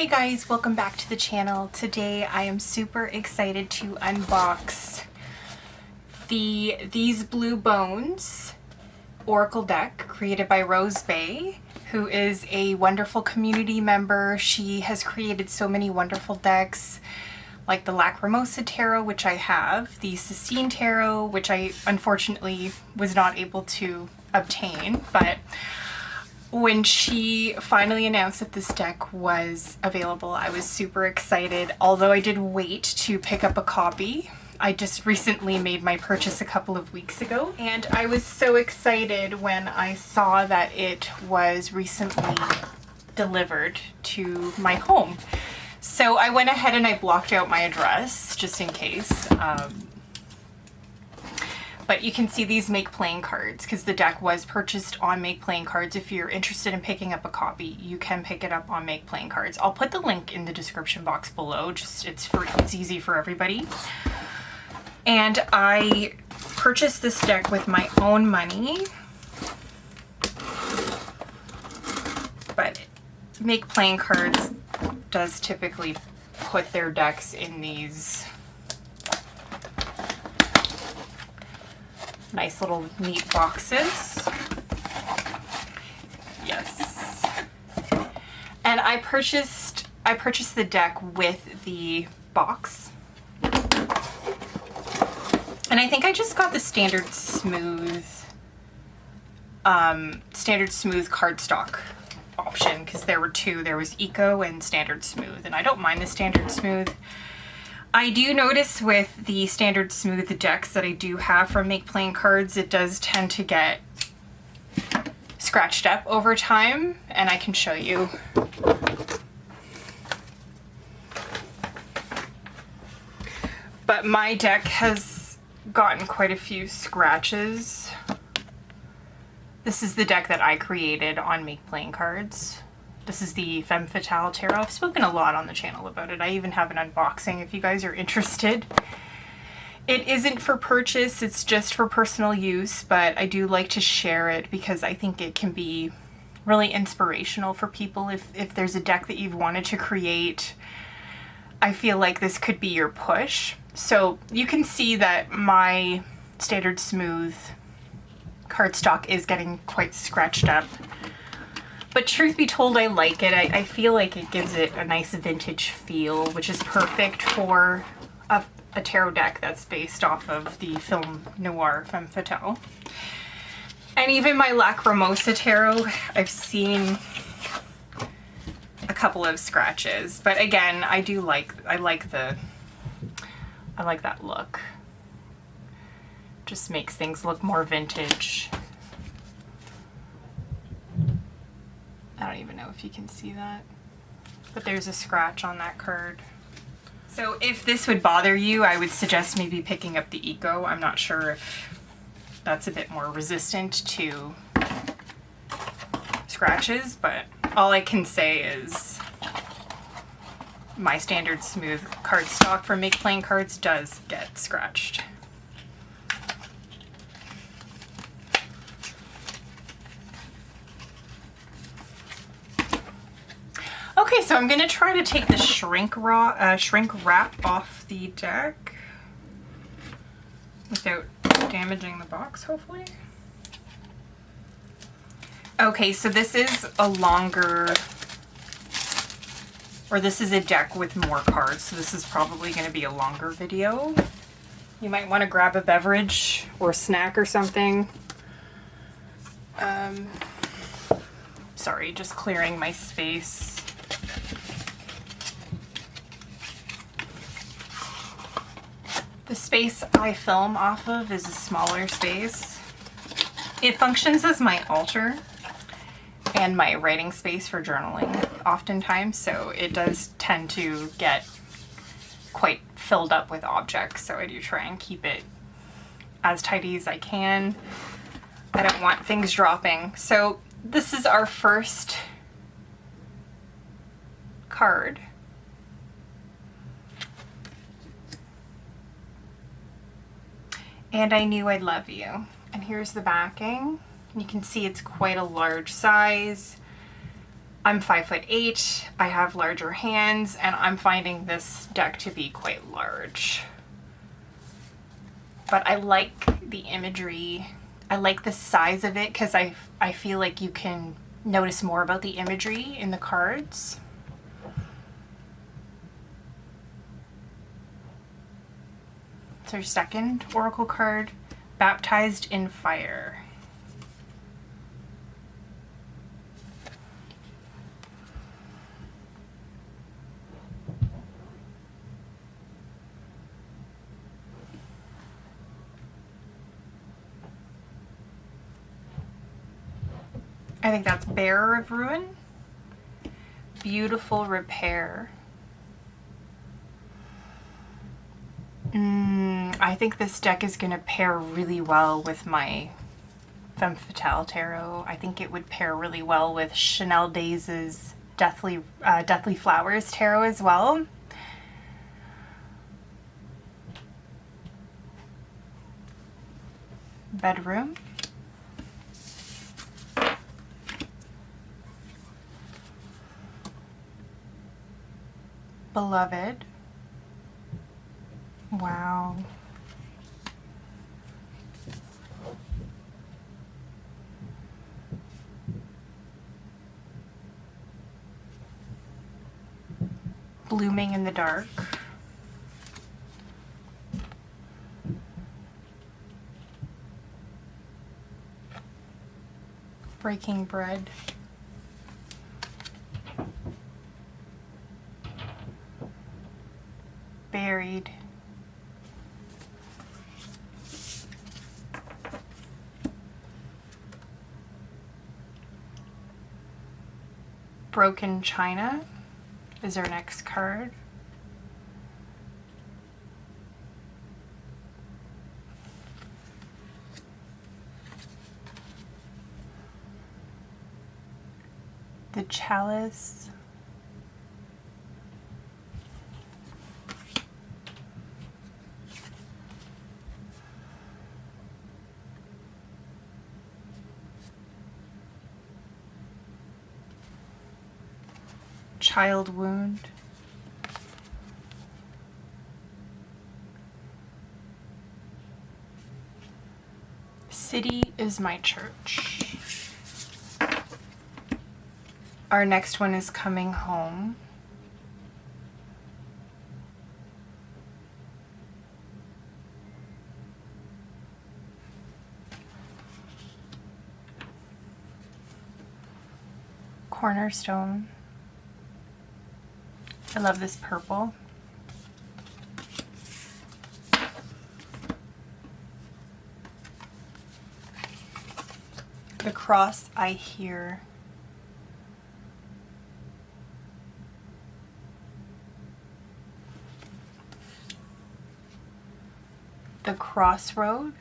Hey guys, welcome back to the channel. Today I am super excited to unbox These Blue Bones Oracle deck created by Rose Bae, who is a wonderful community member. She has created so many wonderful decks like the Lacrimosa Tarot, which I have, the Sistine Tarot, which I unfortunately was not able to obtain, but when she finally announced that this deck was available, I was super excited, although I did wait to pick up a copy. I just recently made my purchase a couple of weeks ago, and I was so excited when I saw that it was recently delivered to my home. So I went ahead and I blocked out my address just in case. But you can see these Make Playing cards because the deck was purchased on Make Playing cards. If you're interested in picking up a copy, you can pick it up on Make Playing cards. I'll put the link in the description box below. Just it's free, it's easy for everybody. And I purchased this deck with my own money. But Make Playing cards does typically put their decks in these nice little neat boxes. Yes. And I purchased the deck with the box. And I think I just got the standard smooth cardstock option because there were two. There was Eco and Standard Smooth, and I don't mind the Standard Smooth. I do notice with the Standard Smooth decks that I do have from Make Playing cards, it does tend to get scratched up over time, and I can show you. But my deck has gotten quite a few scratches. This is the deck that I created on Make Playing cards. This is the Femme Fatale Tarot. I've spoken a lot on the channel about it. I even have an unboxing if you guys are interested. It isn't for purchase, it's just for personal use, but I do like to share it because I think it can be really inspirational for people. If there's a deck that you've wanted to create, I feel like this could be your push. So you can see that my Standard Smooth cardstock is getting quite scratched up. But truth be told, I like it. I feel like it gives it a nice vintage feel, which is perfect for a tarot deck that's based off of the film noir Femme Fatale. And even my Lacrimosa Tarot, I've seen a couple of scratches. But again, I like that look. Just makes things look more vintage. I don't even know if you can see that, but there's a scratch on that card. So if this would bother you, I would suggest maybe picking up the Eco. I'm not sure if that's a bit more resistant to scratches, but all I can say is my Standard Smooth cardstock for Make Playing cards does get scratched. Okay, so I'm gonna try to take the shrink wrap off the deck without damaging the box, hopefully. Okay, so this is a longer, or this is a deck with more cards, so this is probably gonna be a longer video. You might want to grab a beverage or a snack or something. Sorry, just clearing my space. The space I film off of is a smaller space. It functions as my altar and my writing space for journaling oftentimes, so it does tend to get quite filled up with objects, so I do try and keep it as tidy as I can. I don't want things dropping. So this is our first card. And I Knew I'd Love You. And here's the backing. You can see it's quite a large size. I'm 5'8", I have larger hands, and I'm finding this deck to be quite large. But I like the imagery. I like the size of it because I feel like you can notice more about the imagery in the cards. It's our second oracle card, Baptized in Fire. I think that's Bearer of Ruin. Beautiful Repair. I think this deck is going to pair really well with my Femme Fatale Tarot. I think it would pair really well with Chanel Days' Deathly Flowers Tarot as well. Bedroom. Beloved. Wow. Blooming in the Dark. Breaking Bread. Buried. Broken China is our next card. The Chalice. Child Wound. City is My Church. Our next one is Coming Home. Cornerstone. I love this purple. The Cross I Hear. The Crossroad.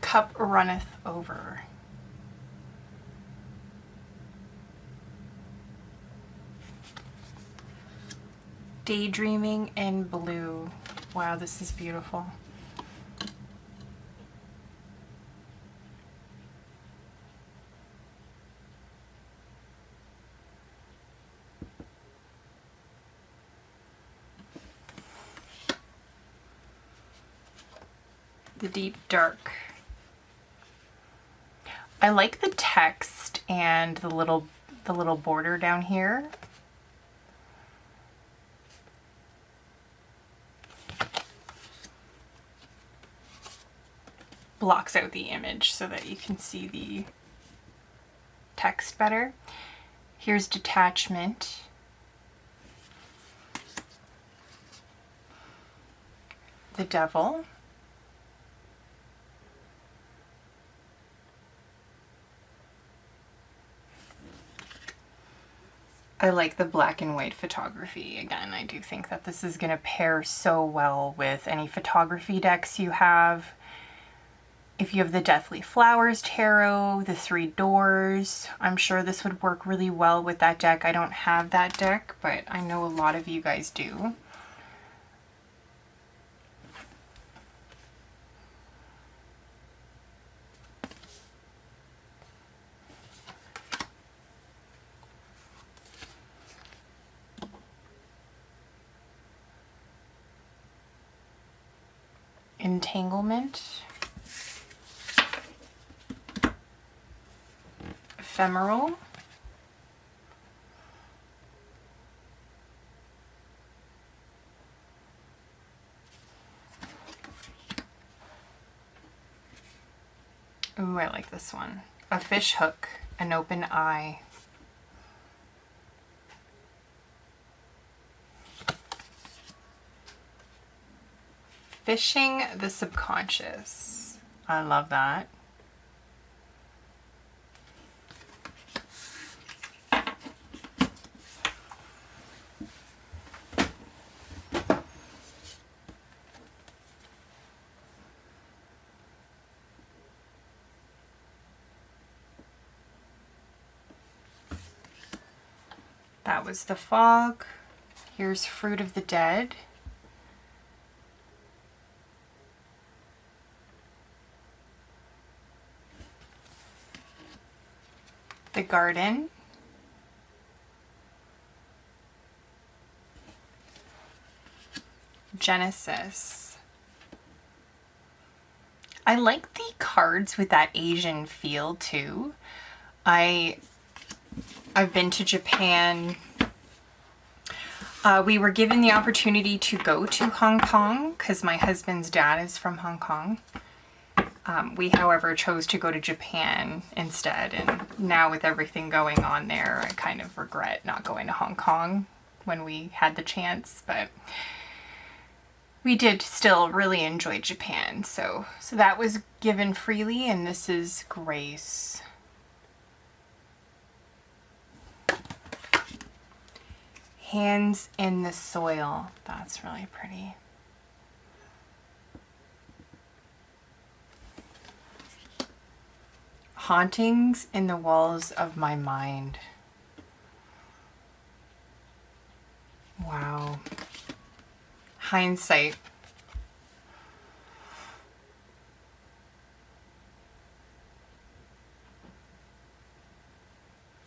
Cup Runneth Over. Daydreaming in Blue. Wow, this is beautiful. The Deep Dark. I like the text and the little border down here. Blocks out the image so that you can see the text better. Here's Detachment. The Devil. I like the black and white photography. Again, I do think that this is going to pair so well with any photography decks you have. If you have the Deathly Flowers Tarot, the Three Doors, I'm sure this would work really well with that deck. I don't have that deck, but I know a lot of you guys do. Entanglement. Ephemeral. Ooh, I like this one. A fish hook, an open eye. Fishing the subconscious. I love that. That was the fog. Here's Fruit of the Dead. The Garden. Genesis. I like the cards with that Asian feel too. I've been to Japan. We were given the opportunity to go to Hong Kong because my husband's dad is from Hong Kong. We, however, chose to go to Japan instead, and now with everything going on there, I kind of regret not going to Hong Kong when we had the chance, but we did still really enjoy Japan. So that was given freely, and this is Grace. Hands in the Soil. That's really pretty. Hauntings in the Walls of My Mind. Wow. Hindsight.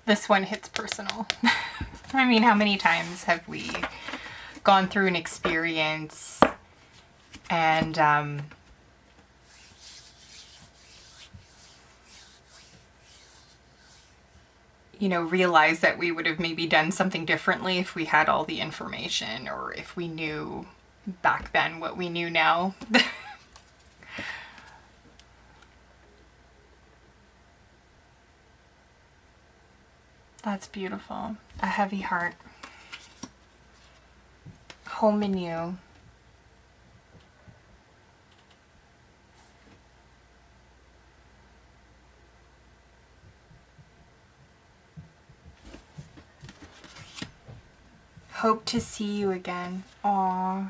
This one hits personal. I mean, how many times have we gone through an experience and you know, realize that we would have maybe done something differently if we had all the information, or if we knew back then what we knew now. That's beautiful. A Heavy Heart. Home in You. Hope to See You Again. Aww.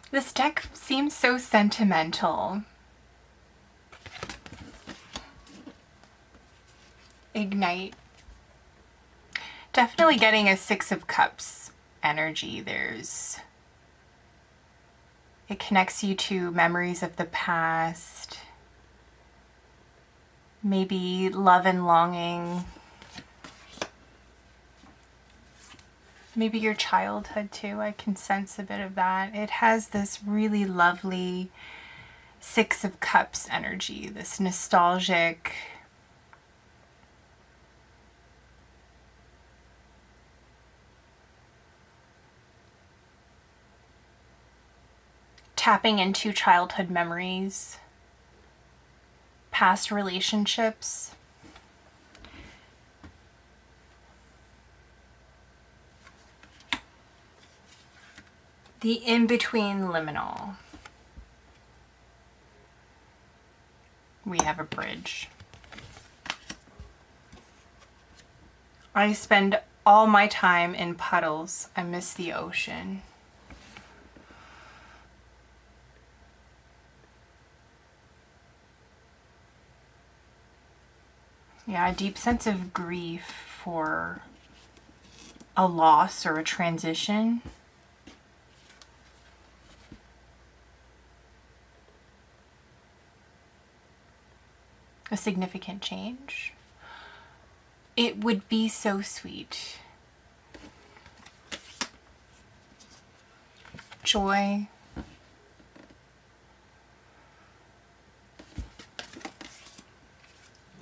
This deck seems so sentimental. Ignite. Definitely getting a Six of Cups energy. It connects you to memories of the past. Maybe love and longing. Maybe your childhood too. I can sense a bit of that. It has this really lovely Six of Cups energy, this nostalgic, tapping into childhood memories, past relationships. The in-between liminal. We have a bridge. I spend all my time in puddles. I miss the ocean. Yeah, a deep sense of grief for a loss or a transition. A significant change. It would be so sweet. joy.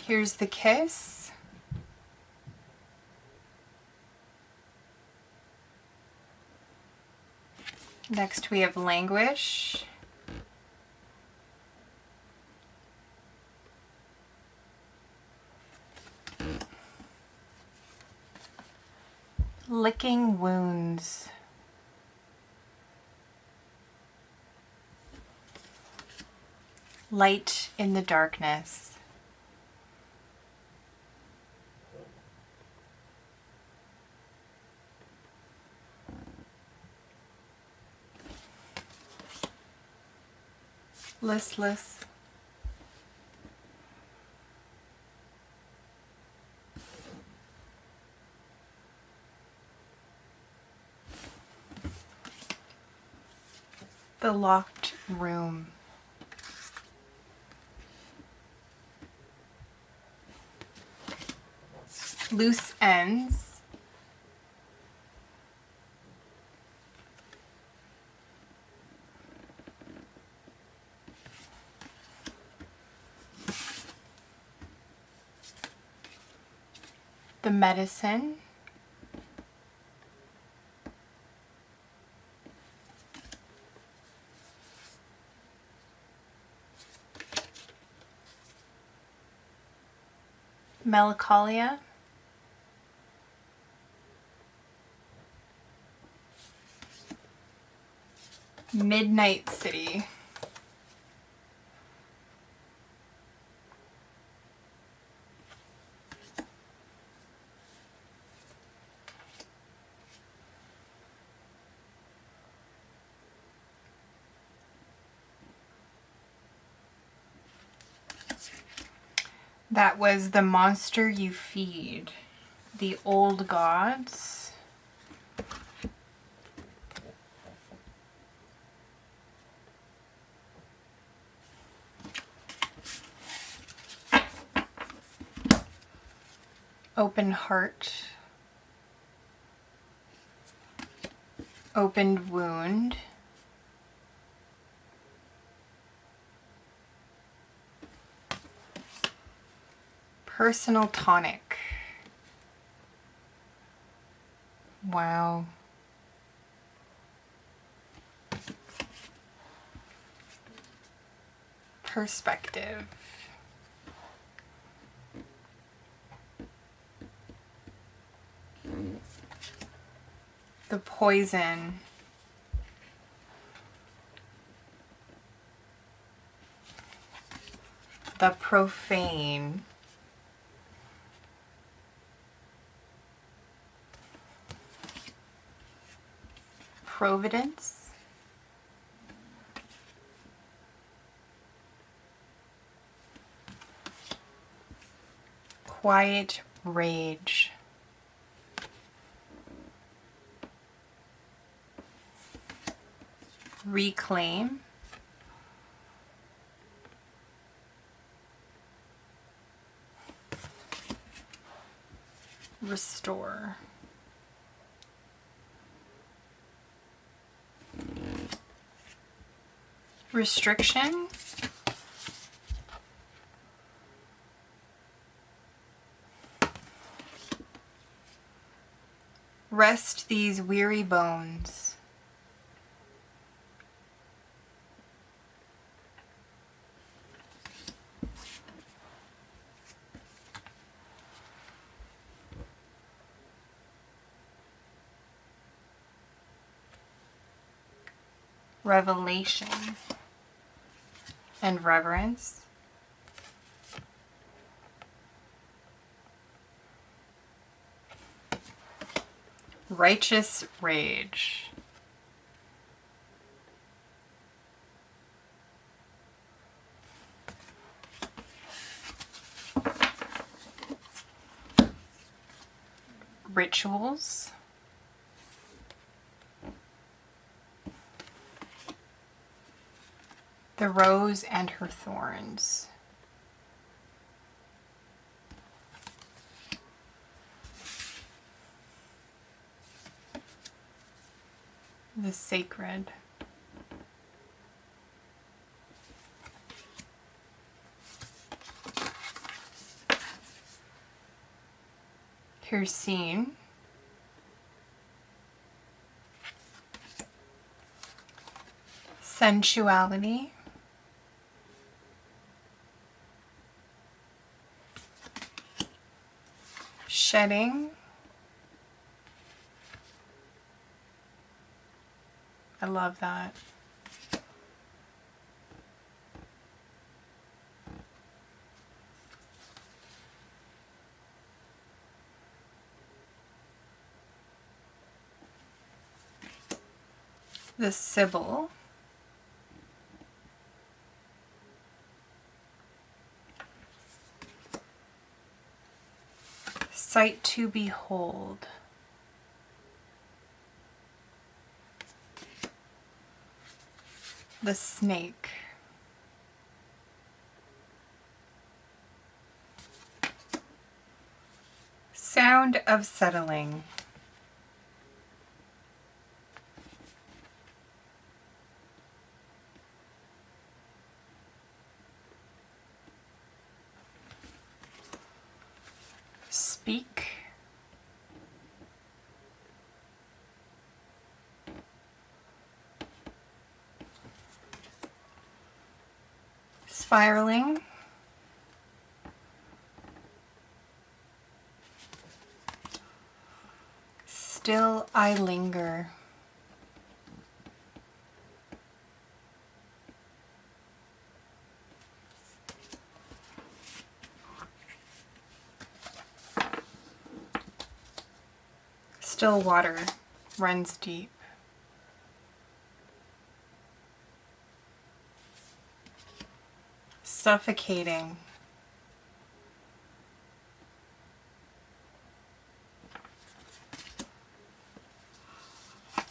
Here's the kiss. Next we have languish. Licking wounds. Light in the darkness. Listless. The locked room. Loose ends. The medicine. Melancholia. Midnight City. That was The Monster You Feed. The Old Gods. Open Heart. Opened Wound. Personal Tonic. Wow. Perspective. The Poison. The Profane. Providence. Quiet Rage. Reclaim. Restore. Restriction. Rest these weary bones. Revelation and reverence. Righteous rage. Rituals. The Rose and Her Thorns. The Sacred. Piercing, sensuality, shedding, I love that. The Sibyl, sight to behold, the Snake, sound of settling, speak, spiraling, still I linger, still water runs deep, suffocating,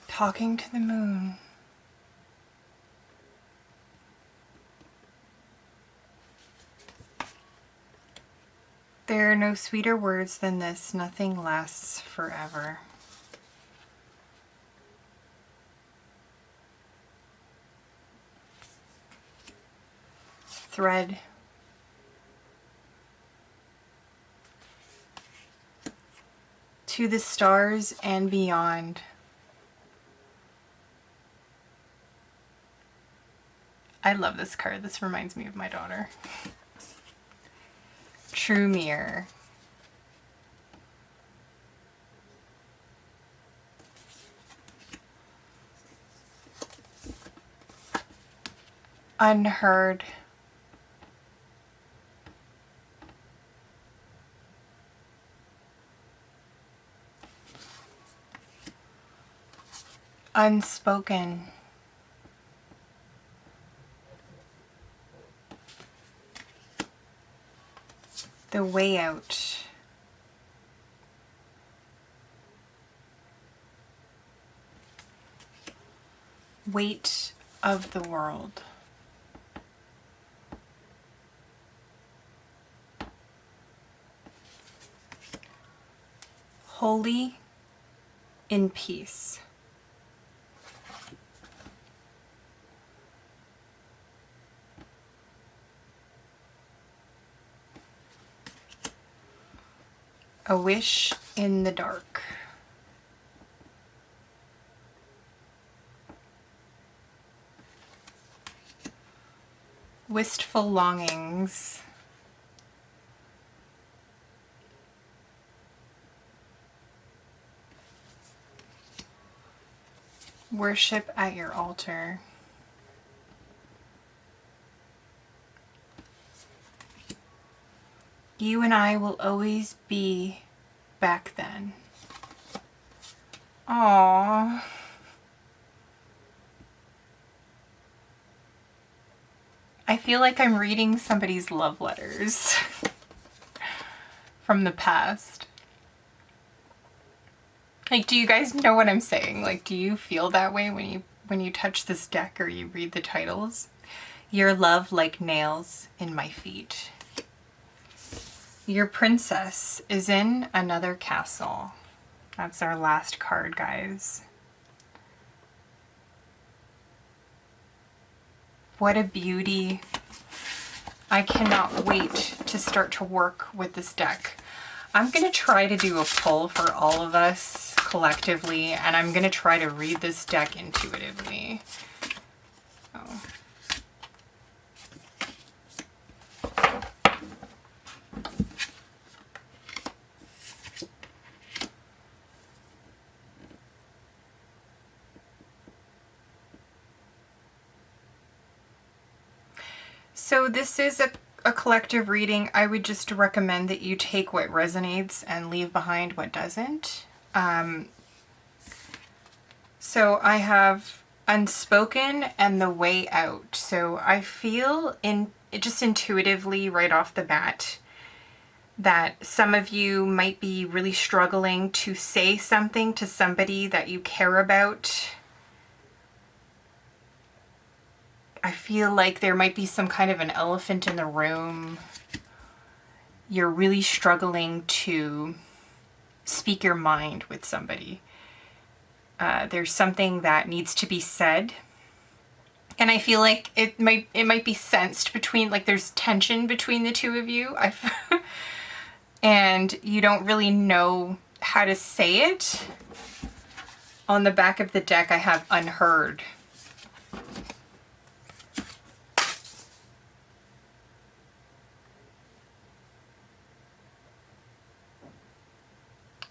talking to the moon, there are no sweeter words than this, nothing lasts forever. Thread, to the stars and beyond. I love this card. This reminds me of my daughter. True mirror. Unheard. Unspoken. The way out. Weight of the world. Holy in peace. A wish in the dark. Wistful longings. Worship at your altar. You and I will always be back then. Aww. I feel like I'm reading somebody's love letters from the past. Like, do you guys know what I'm saying? Like, do you feel that way when you touch this deck or you read the titles? Your love like nails in my feet. Your princess is in another castle. That's our last card, guys. What a beauty. I cannot wait to start to work with this deck. I'm going to try to do a pull for all of us collectively, and I'm going to try to read this deck intuitively. Oh. So this is a collective reading. I would just recommend that you take what resonates and leave behind what doesn't. So I have unspoken and the way out. So I feel just intuitively right off the bat that some of you might be really struggling to say something to somebody that you care about. I feel like there might be some kind of an elephant in the room. You're really struggling to speak your mind with somebody. There's something that needs to be said. And I feel like it might be sensed between, like there's tension between the two of you. And you don't really know how to say it. On the back of the deck I have unheard.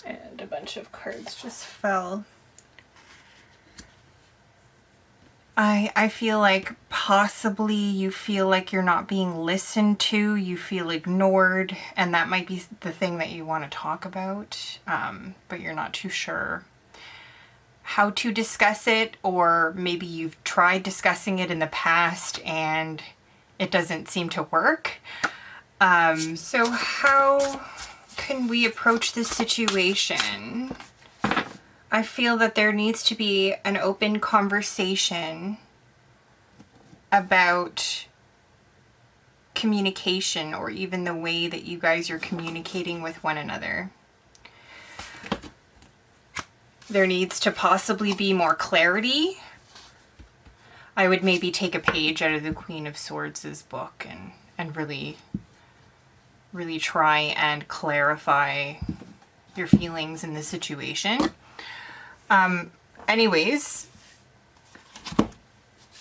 And a bunch of cards just fell. I feel like possibly you feel like you're not being listened to, you feel ignored, and that might be the thing that you want to talk about, but you're not too sure how to discuss it, or maybe you've tried discussing it in the past and it doesn't seem to work. So how can we approach this situation? I feel that there needs to be an open conversation about communication, or even the way that you guys are communicating with one another. There needs to possibly be more clarity. I would maybe take a page out of the Queen of Swords' book and really try and clarify your feelings in the situation. Anyways,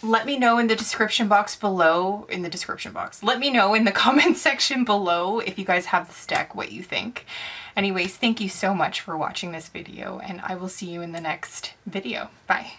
let me know in the description box below, let me know in the comment section below if you guys have this deck, what you think. Anyways, thank you so much for watching this video, and I will see you in the next video. Bye.